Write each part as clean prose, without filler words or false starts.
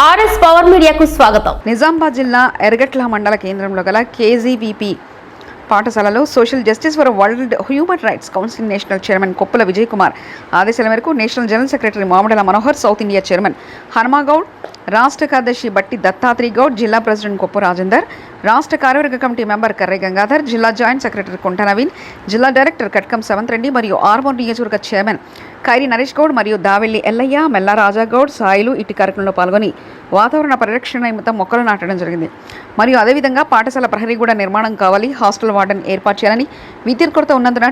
RS power మీడియాకు స్వాగతం. నిజామాబాద్ జిల్లా ఎర్గట్ల మండల కేంద్రంలో గల కేజీవీపీ పాఠశాలలో social justice for world human rights council national chairman Koppula Vijay Kumar ఆదేశాల మేరకు national general secretary Mamidala Manohar, south India chairman Hanumagoud, రాష్ట్ర కార్యదర్శి బట్టి దత్తాత్రి గౌడ్, జిల్లా ప్రెసిడెంట్ కొప్పు రాజేందర్, రాష్ట్ర కార్యవర్గ కమిటీ మెంబర్ కర్రె గంగాధర్, జిల్లా జాయింట్ సెక్రటరీ కుంట నవీన్, జిల్లా డైరెక్టర్ కట్కం సెవంత్ రెడ్డి మరియు ఆర్మూర్ నియోజకవర్గ చైర్మన్ ఖైరీ నరేష్ గౌడ్ మరియు దావెల్లి ఎల్లయ్య, మెల్లా రాజాగౌడ్, సాయిలు ఇటు కార్యక్రమంలో పాల్గొని వాతావరణ పరిరక్షణ నిమిత్తం మొక్కలు నాటడం జరిగింది. మరియు అదేవిధంగా పాఠశాల ప్రహరీ కూడా నిర్మాణం కావాలి, హాస్టల్ వార్డెన్ ఏర్పాటు చేయాలని, విద్యుత్ కొరత ఉన్నందున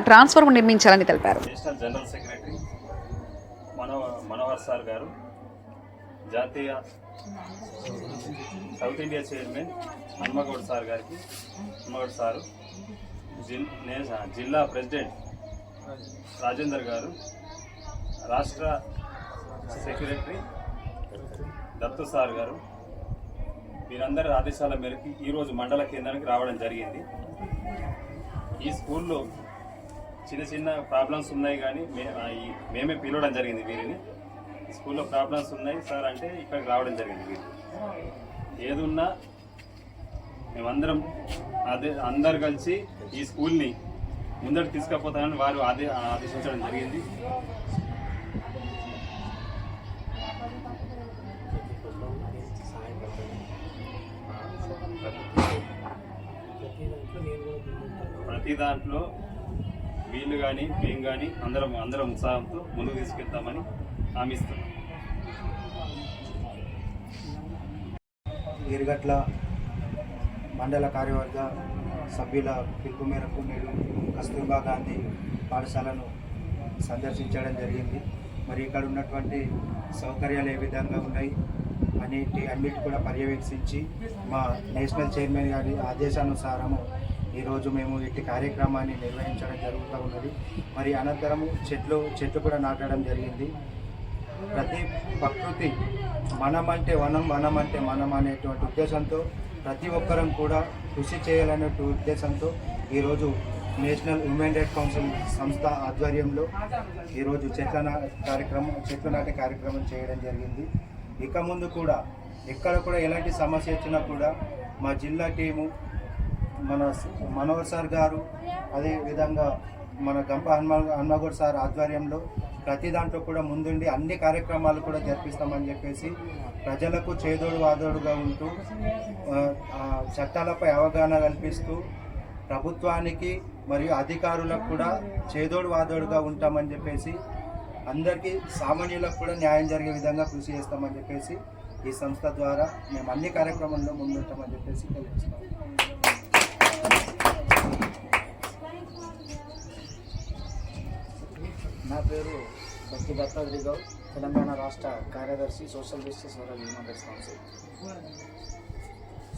ట్రాన్స్ఫార్మర్ నిర్మించాలని తెలిపారు. National general secretary Manohar sir గారు, జాతీయ south India chairman Hanumagoud sir గారికి, హనుమగౌడ్ సారు, జిల్లా ప్రెసిడెంట్ రాజేందర్ గారు, రాష్ట్ర సెక్రటరీ దత్తు సార్ గారు, వీరందరి ఆదేశాల మేరకు ఈరోజు మండల కేంద్రానికి రావడం జరిగింది. ఈ స్కూల్లో చిన్న చిన్న ప్రాబ్లమ్స్ ఉన్నాయి, కానీ మేమే పిలవడం జరిగింది. వీరిని స్కూల్లో ప్రాబ్లమ్స్ ఉన్నాయి సార్ అంటే ఇక్కడికి రావడం జరిగింది. వీరు ఏదున్నా మేమందరం అందరు కలిసి ఈ స్కూల్ని ముందరికి తీసుకుపోతానని వారు ఆదేశించడం జరిగింది. ప్రతి దాంట్లో వీళ్ళు కానీ మేము కానీ అందరం ఉత్సాహంతో ముందుకు తీసుకెళ్తామని హామీ ఇస్తున్నాం. ఎర్గట్ల మండల కార్యవర్గ సభ్యుల పిలుపు మేరకు నేడు కస్తూర్బా గాంధీ పాఠశాలను సందర్శించడం జరిగింది. మరి ఇక్కడ ఉన్నటువంటి సౌకర్యాలు ఏ విధంగా ఉన్నాయి అన్నిటి కూడా పర్యవేక్షించి మా నేషనల్ చైర్మన్ గారి ఆదేశానుసారము ఈరోజు మేము ఇట్టి కార్యక్రమాన్ని నిర్వహించడం జరుగుతూ ఉన్నది. మరి అనంతరము చెట్లు కూడా నాటడం జరిగింది. ప్రతి ప్రకృతి మనమంటే వనం, వనమంటే మనం అనేటువంటి ఉద్దేశంతో ప్రతి ఒక్కరం కూడా కృషి చేయాలనే ఉద్దేశంతో ఈరోజు నేషనల్ హ్యూమన్ రైట్స్ కౌన్సిల్ సంస్థ ఆధ్వర్యంలో ఈరోజు చెట్లు నాటే కార్యక్రమం చేయడం జరిగింది. ఇక ముందు కూడా ఎక్కడ కూడా ఎలాంటి సమస్య వచ్చినా కూడా మా జిల్లా టీము, మన మనోహర్ సార్ గారు, అదేవిధంగా మన గంప హనుమగౌడ్ సార్ ఆధ్వర్యంలో ప్రతి దాంట్లో కూడా ముందుండి అన్ని కార్యక్రమాలు కూడా జరిపిస్తామని చెప్పేసి ప్రజలకు చేదోడు వాదోడుగా ఉంటూ చట్టాలపై అవగాహన కల్పిస్తూ ప్రభుత్వానికి మరియు అధికారులకు కూడా చేదోడు వాదోడుగా ఉంటామని చెప్పేసి అందరికీ సామాన్యులకు కూడా న్యాయం జరిగే విధంగా కృషి చేస్తామని చెప్పేసి ఈ సంస్థ ద్వారా మేము అన్ని కార్యక్రమాల్లో ముందుంటామని చెప్పేసి తెలియజేస్తాం. నా పేరు బట్టి దత్తాత్రి గౌడ్, తెలంగాణ రాష్ట్ర కార్యదర్శి social justice world human rights council.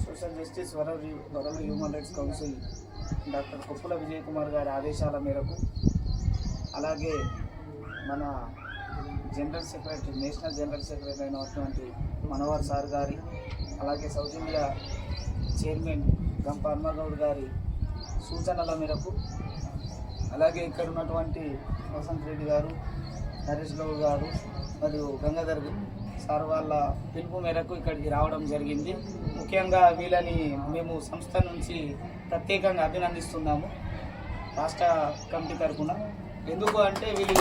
Social justice world human rights council doctor Koppula Vijay Kumar గారి ఆదేశాల మేరకు, అలాగే మన నేషనల్ జనరల్ సెక్రటరీ అయినటువంటి మనోహర్ సార్ గారి, అలాగే సౌత్ ఇండియా చైర్మన్ గంప హనుమగౌడ్ గారి సూచనల మేరకు, అలాగే ఇక్కడ ఉన్నటువంటి వసంత్ రెడ్డి గారు, నరేష్ గౌడ్ గారు మరియు గంగాధర్ సార్ వాళ్ళ పిలుపు మేరకు ఇక్కడికి రావడం జరిగింది. ముఖ్యంగా వీళ్ళని మేము సంస్థ నుంచి ప్రత్యేకంగా అభినందిస్తున్నాము రాష్ట్ర కమిటీ తరఫున. ఎందుకు అంటే వీళ్ళు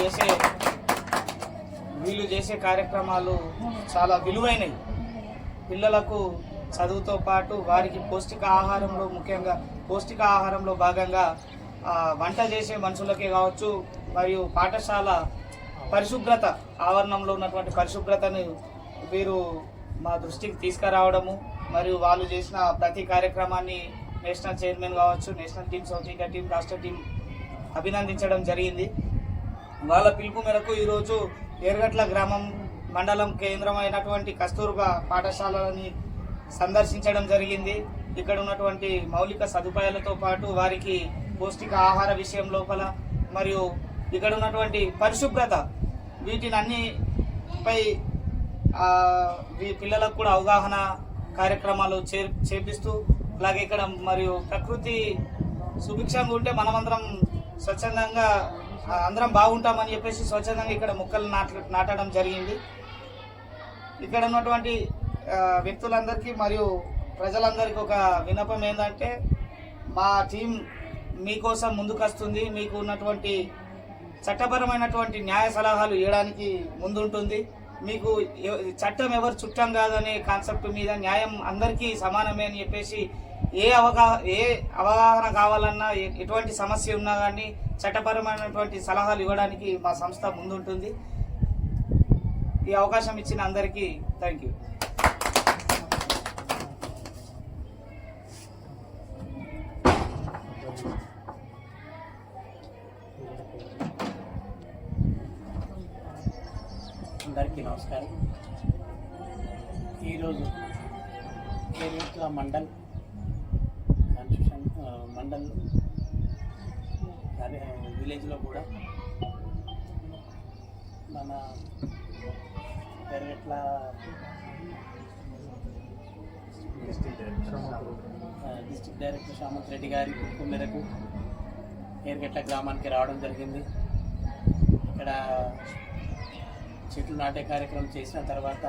చేసే కార్యక్రమాలు చాలా విలువైనవి. పిల్లలకు చదువుతో పాటు వారికి ముఖ్యంగా పౌష్టికాహారంలో భాగంగా వంట చేసే మనుషులకే కావచ్చు, మరియు పాఠశాల పరిశుభ్రత, ఆవరణంలో ఉన్నటువంటి పరిశుభ్రతను వీరు మా దృష్టికి తీసుకురావడము, మరియు వాళ్ళు చేసిన ప్రతి కార్యక్రమాన్ని నేషనల్ చైర్మన్ కావచ్చు, national team, south India team, రాష్ట్ర టీం అభినందించడం జరిగింది. వాళ్ళ పిలుపు మేరకు ఈరోజు ఎర్గట్ల గ్రామం మండలం కేంద్రమైనటువంటి కస్తూర్బా పాఠశాలని సందర్శించడం జరిగింది. ఇక్కడ ఉన్నటువంటి మౌలిక సదుపాయాలతో పాటు వారికి పౌష్టిక ఆహార విషయం లోపల మరియు ఇక్కడ ఉన్నటువంటి పరిశుభ్రత, వీటిని అన్నిపై పిల్లలకు కూడా అవగాహన కార్యక్రమాలు చేపిస్తూ, అలాగే ఇక్కడ మరియు ప్రకృతి సుభిక్షంగా ఉంటే మనమందరం స్వచ్ఛందంగా అందరం బాగుంటామని చెప్పేసి స్వచ్ఛందంగా ఇక్కడ మొక్కలు నాటడం జరిగింది. ఇక్కడ ఉన్నటువంటి వ్యక్తులందరికీ మరియు ప్రజలందరికీ ఒక విన్నపం ఏంటంటే మా టీం మీకోసం ముందుకొస్తుంది. మీకు ఉన్నటువంటి చట్టపరమైనటువంటి న్యాయ సలహాలు ఇవ్వడానికి ముందుంటుంది. మీకు చట్టం ఎవరు చుట్టం కాదనే కాన్సెప్ట్ మీద న్యాయం అందరికీ సమానమే అని చెప్పేసి ఏ అవగాహన కావాలన్నా ఎటువంటి సమస్య ఉన్నా కానీ చట్టపరమైనటువంటి సలహాలు ఇవ్వడానికి మా సంస్థ ముందుంటుంది. ఈ అవకాశం ఇచ్చిన అందరికీ థ్యాంక్ యూ. అందరికీ నమస్కారం. ఈరోజు ఎర్గట్ల మండల్ విలేజ్లో కూడా మన ఎర్గట్ల డిస్ట్రిక్ట్ డైరెక్టర్ సామంత్ రెడ్డి గారి పిలుపు మేరకు ఎర్గట్ల గ్రామానికి రావడం జరిగింది. ఇక్కడ చెట్లు నాటే కార్యక్రమం చేసిన తర్వాత